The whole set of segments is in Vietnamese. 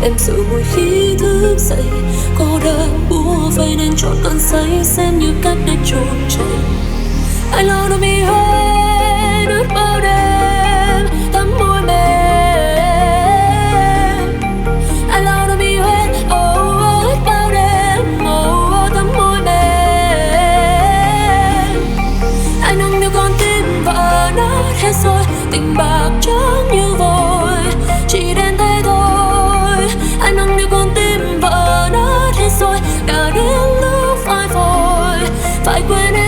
Em sợ mỗi khi thức dậy cô đơn bủa vây nên chọn cơn say xem như cách để trốn chạy. Anh lo đâu mi hết ướt bao đêm tắm môi mềm. Anh lo đâu mi hết ướt bao đêm tắm môi mềm. Anh nâng niu con tim vỡ nát hết rồi, tình bạc trắng như vôi chỉ đến thế thôi. Anh nâng niu con tim vỡ nát hết rồi, đã đến lúc phải vội phải quên em.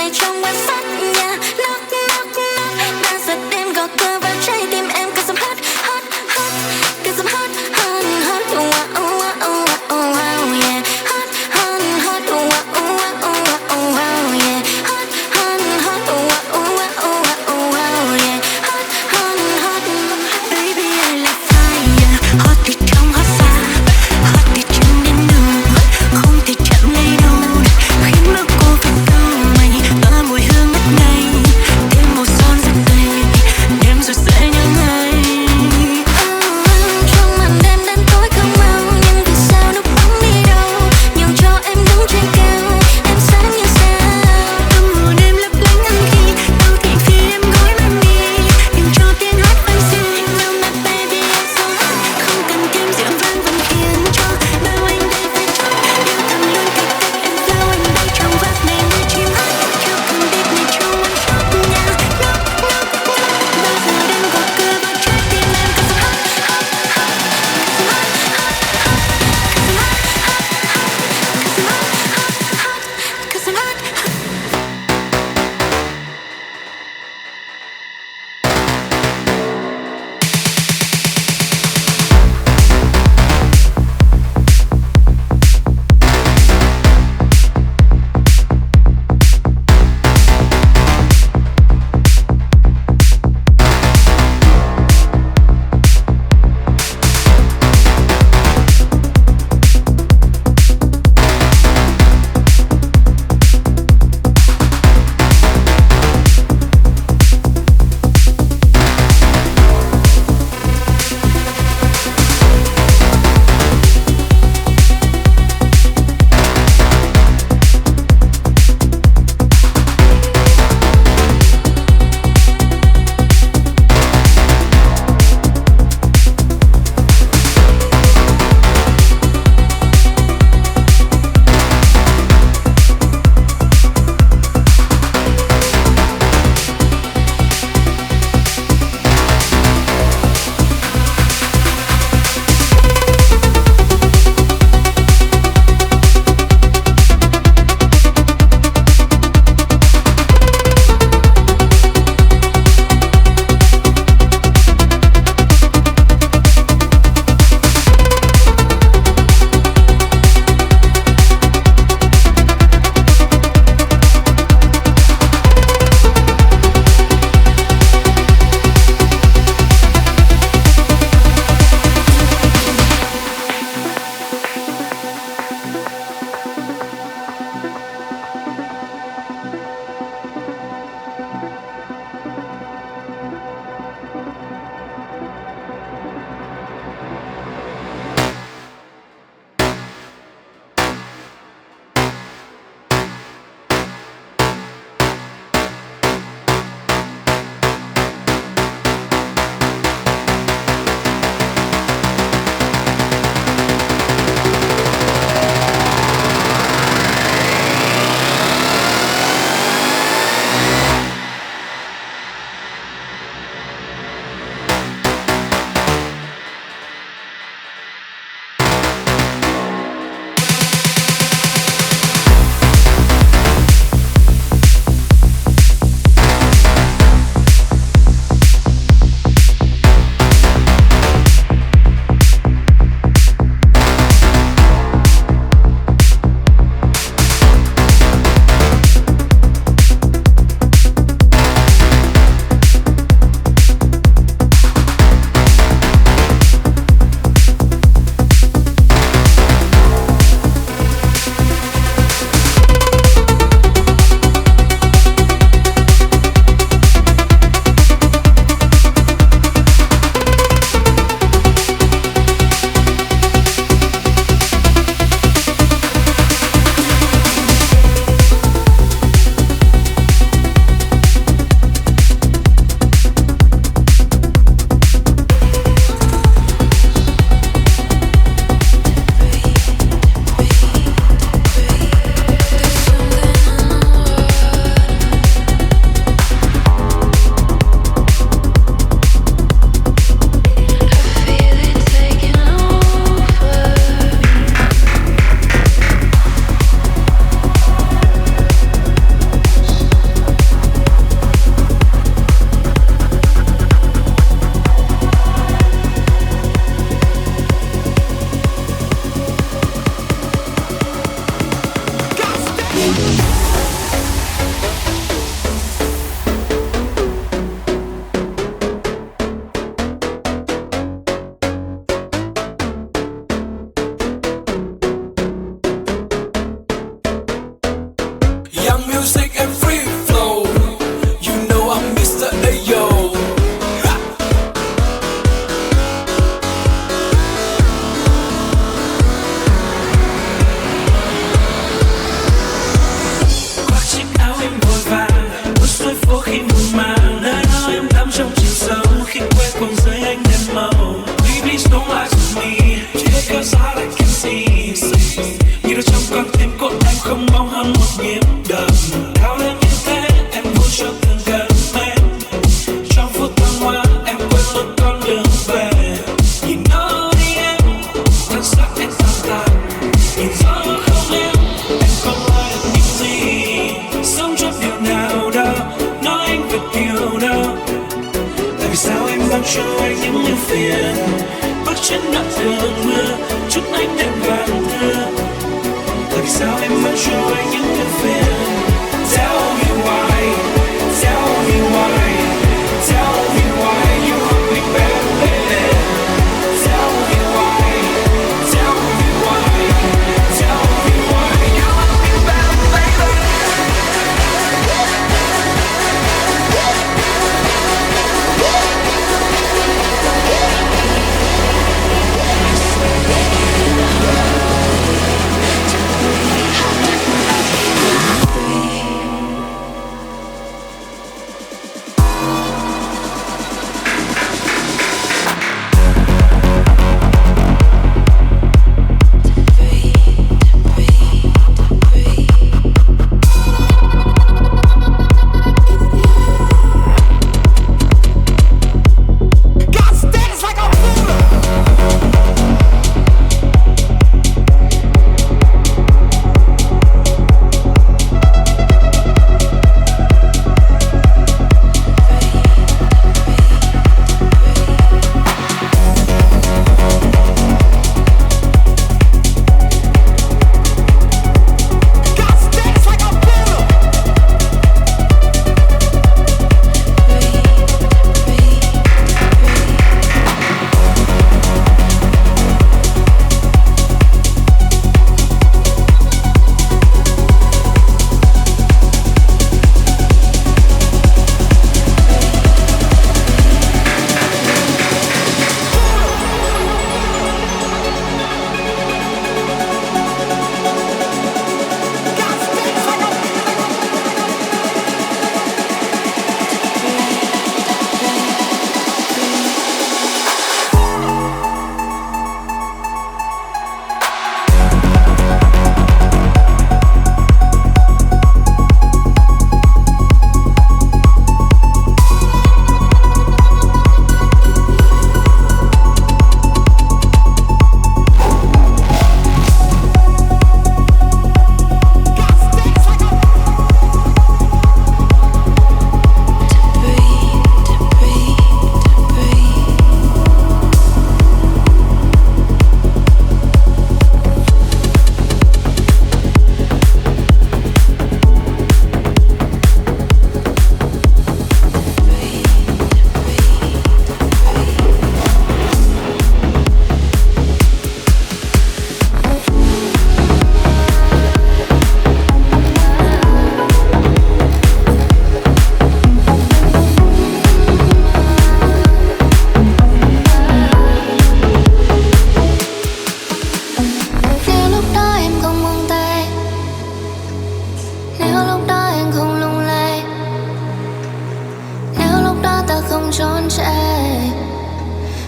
lại trong quan sát nhà. Knock knock knock, 3 giờ đêm gõ cửa vào trái tim em. 'Cause I'm hot hot hot, 'cause I'm hot hot hot. Oh oh oh oh oh oh yeah. Hot hot hot oh oh oh oh oh yeah. Hot hot hot oh oh oh oh yeah. Hot hot hot, baby I like fire. Hot thì trong hot xa, hot thì chẳng đến đâu, không thể chạm ngay đâu. Khiến nó cô phải câu mày tỏa mùi hương ngất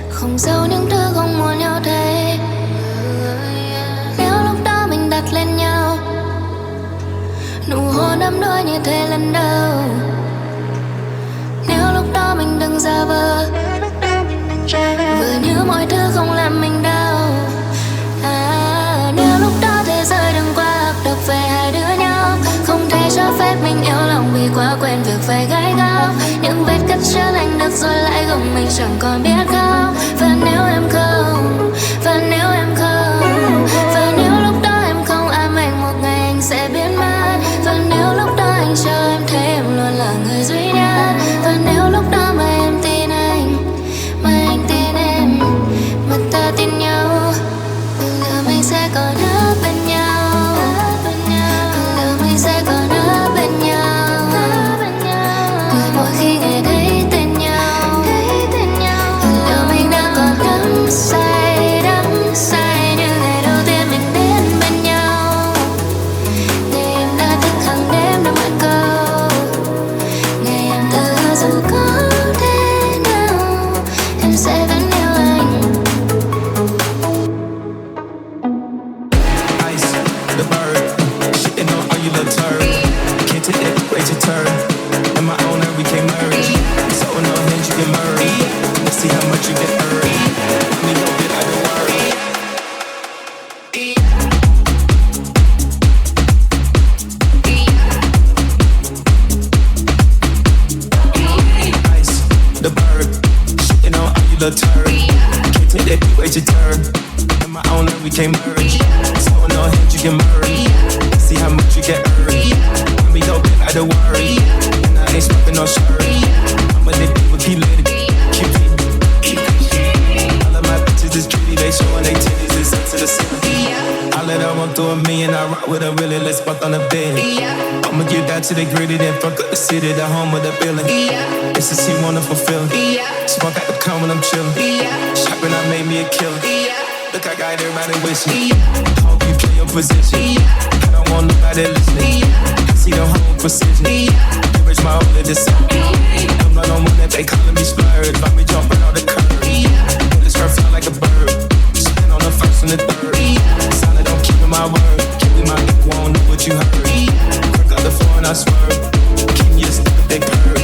không giấu những thứ không muốn nhau thấy. Nếu lúc đó mình đặt lên nhau, nụ hôn đắm đuối như thế lần đầu. Nếu lúc đó mình đừng giả vờ, vừa như mọi thứ không làm mình đau. Nếu lúc đó thế giới đừng quá ác độc về hai đứa nhau, không thể cho phép mình yêu lòng vì quá quen việc phải gái góc. Những vết cắt chữa lành được rồi lại gồng mình chẳng còn biết khóc. Và nếu em không, và nếu em không, và nếu lúc đó em không ám ảnh một ngày anh sẽ biến mất. the bird. Shitting on all you little turd. Can't take that, wait your turn. In my own we can't merge. So in no hands you get merged. Let's see how much you get earned. Let me go get out the word. Ice, the bird. Shitting on all you little turd. Can't take that, wait your turn. In my own we can't merge. So in no hands you get merged. Let's see how much you get earned. Let me go get out the word. And I ain't smoking no shirt. I'm a nigga with keep letting keep all of my bitches is pretty, they showing they titties, it's up to the ceiling. I let her run through a million, I rock with her really, let's fuck on the bed. I'ma give that to the gritty, then fuck up the city, the home of the building. It's a she wanna fulfill. Smoke out the con when I'm chillin'. Shopping, I made me a killer. Look, I got everybody with me. Hope you play your position. I don't want nobody listening. I see the whole precision. Give us my only decision. I'm not on one that they calling me splurge. Find me jumping on the curb. This her fly like a bird. Spin on the first and the third. Solid, don't keep my word. Keep me my dick, won't know what you heard. Crack up the floor and I swerve. Keep me a stick with that curve.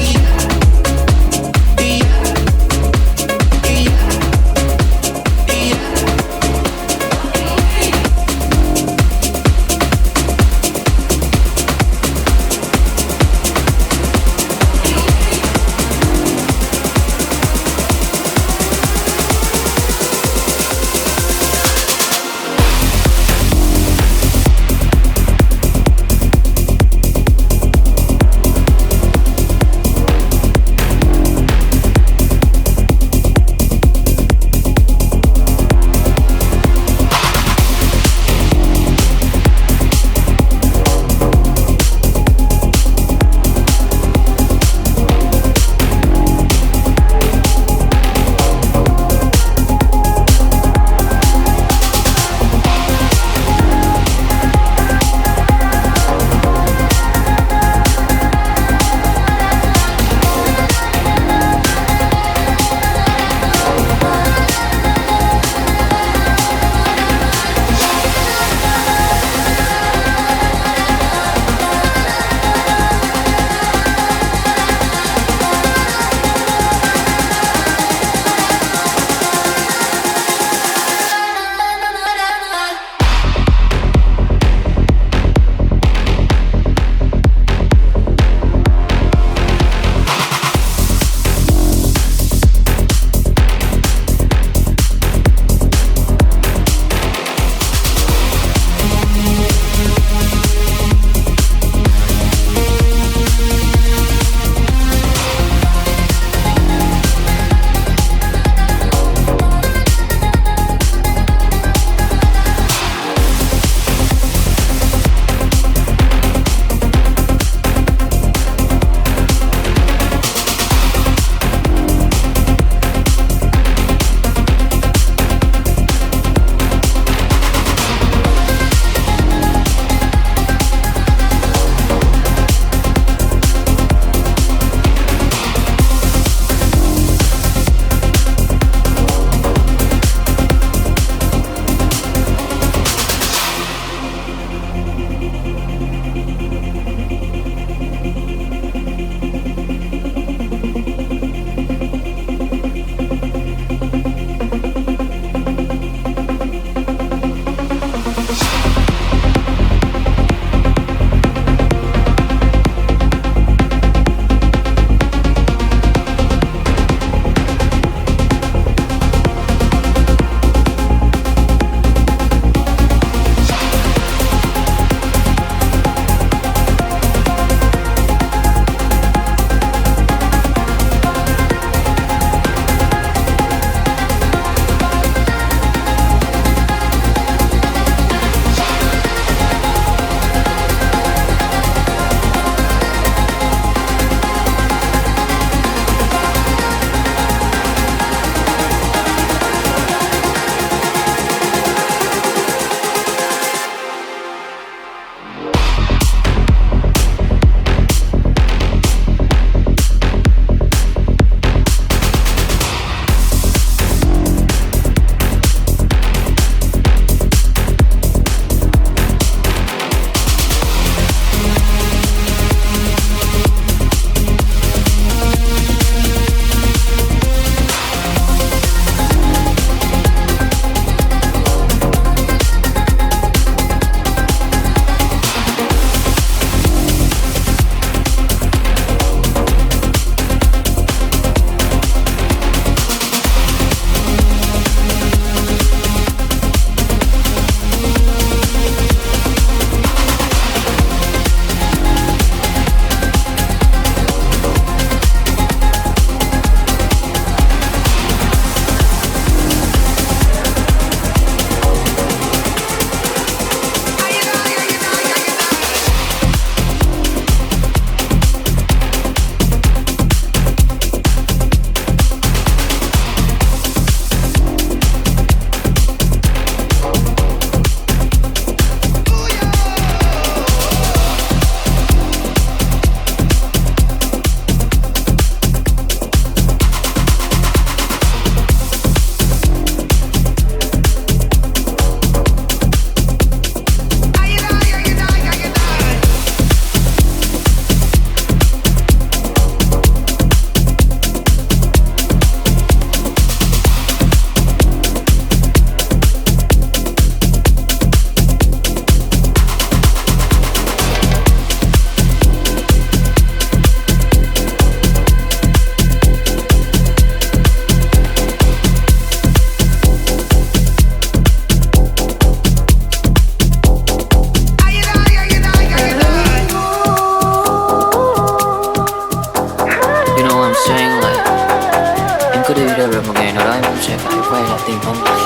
tìm phong cảnh.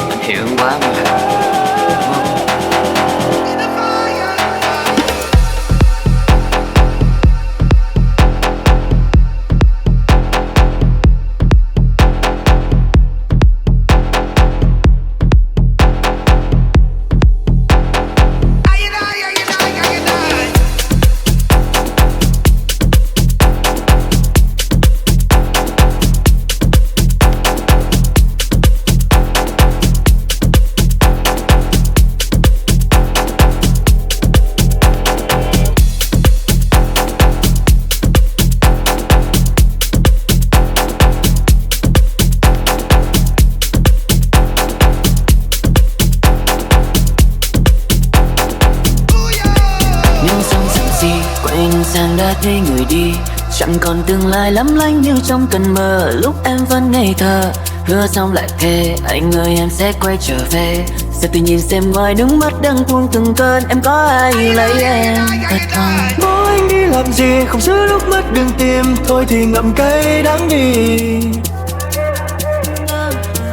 Anh hiểu quá mà, đúng không? Thấy người đi chẳng còn tương lai lắm lánh như trong cơn mơ. Lúc em vẫn ngây thơ hứa xong lại thề anh ơi em sẽ quay trở về. Giờ tự nhìn xem ngoài nước mắt đang tuôn từng cơn, em có ai lấy em thật không? Bố anh đi làm gì không giữ lúc mất đường tìm, thôi thì ngậm cây đắng đi.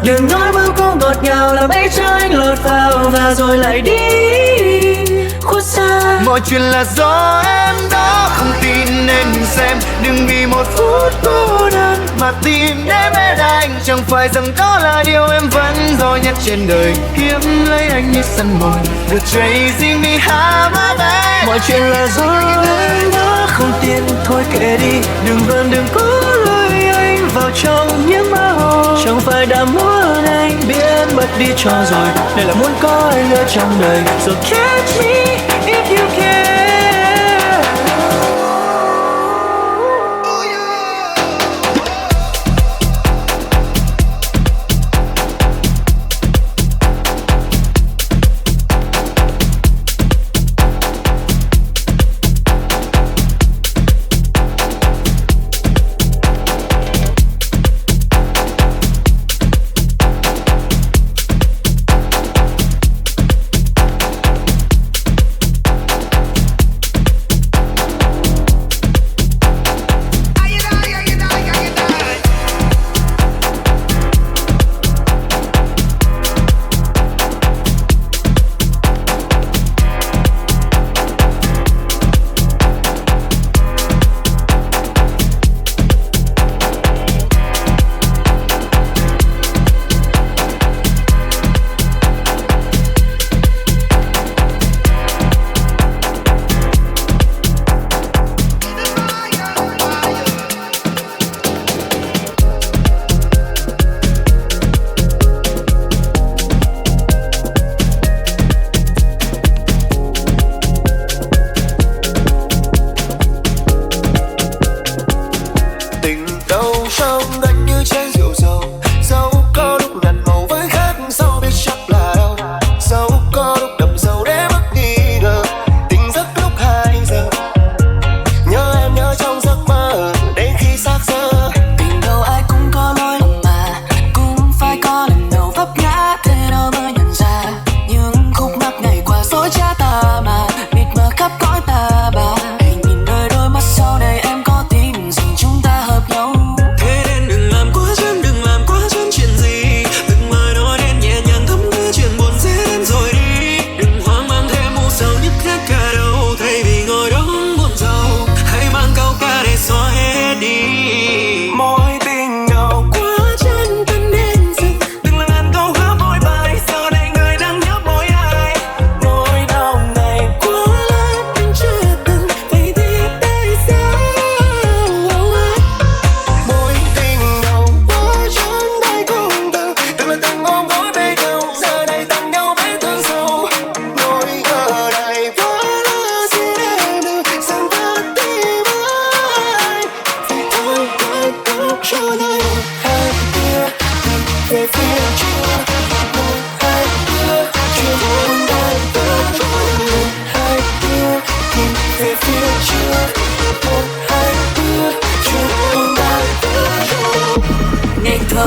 Đừng nói bao câu ngọt ngào làm ấy cho anh lọt vào và rồi lại đi khuất xa. Mọi chuyện là do em đó không tin nên xem. Đừng vì một phút cô đơn mà tìm đến bên anh. Chẳng phải rằng đó là điều em vẫn giỏi nhất trên đời. Kiếm lấy anh như sân mồi The chasing me high my babe. Mọi chuyện là do em đó không tin, thôi kệ đi. Đừng đừng cố lôi anh vào trong những mơ hồ. Chẳng phải đã muốn anh biến mất đi cho rồi, đây là muốn có anh ở trong đời. So catch me if you can.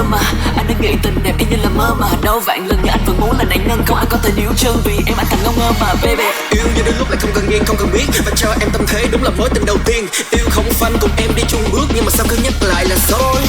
mà anh đã nghĩ tình đẹp y như là mơ mà đâu vạn lần nhưng anh vẫn muốn là nạn nhân không ai có thể níu chân vì em anh thành ngông ngơ mà baby. Yêu như đến lúc lại không cần nghiêng không cần biết và cho em tâm thế đúng là mối tình đầu tiên. Yêu không phanh cùng em đi chung bước nhưng mà sao cứ nhắc lại là rồi.